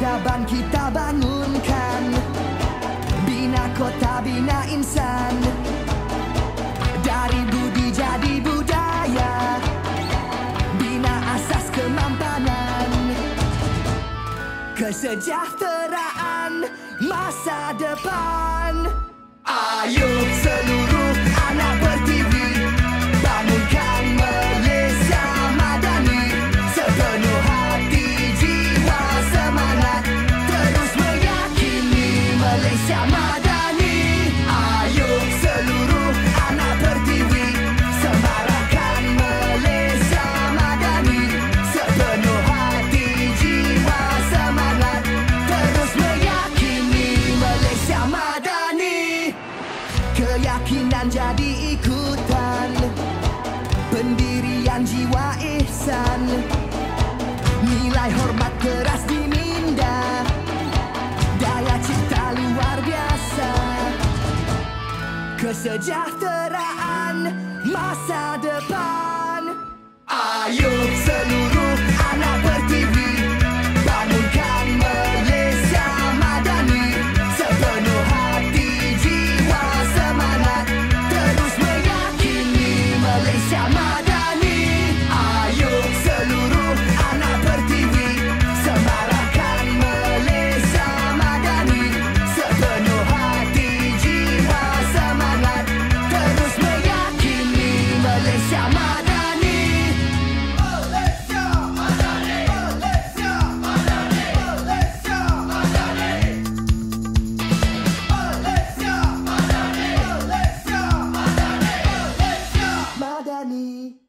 peradaban kita bangunkan, bina kota, bina insan. Dari budi jadi budaya, bina asas kemampanan, kesejahteraan masa depan. Ayo seluruh anak Pertiwi, bangunkan Malaysia madani. Sepenuh hati, jiwa, semangat, terus meyakini Malaysia madani. Ayo seluruh anak Pertiwi, semarakkan Malaysia madani. Sepenuh hati, jiwa, semangat, terus meyakini Malaysia madani. Keyakinan jadi ikutan, pendirian jiwa ihsan, nilai hormat keras diminda, daya cipta luar biasa, kesejahteraan masa depan. Ayo seluruh anak Pertiwi, bangunkan Malaysia madani. Sepenuh hati, jiwa, semangat, terus meyakini Malaysia madani. Ayo seluruh anak Pertiwi, semarakkan Malaysia madani. Sepenuh hati, jiwa, semangat, terus meyakini Malaysia madani. Malaysia madani, Malaysia madani, Malaysia madani. Malaysia madani, Malaysia madani, Malaysia madani.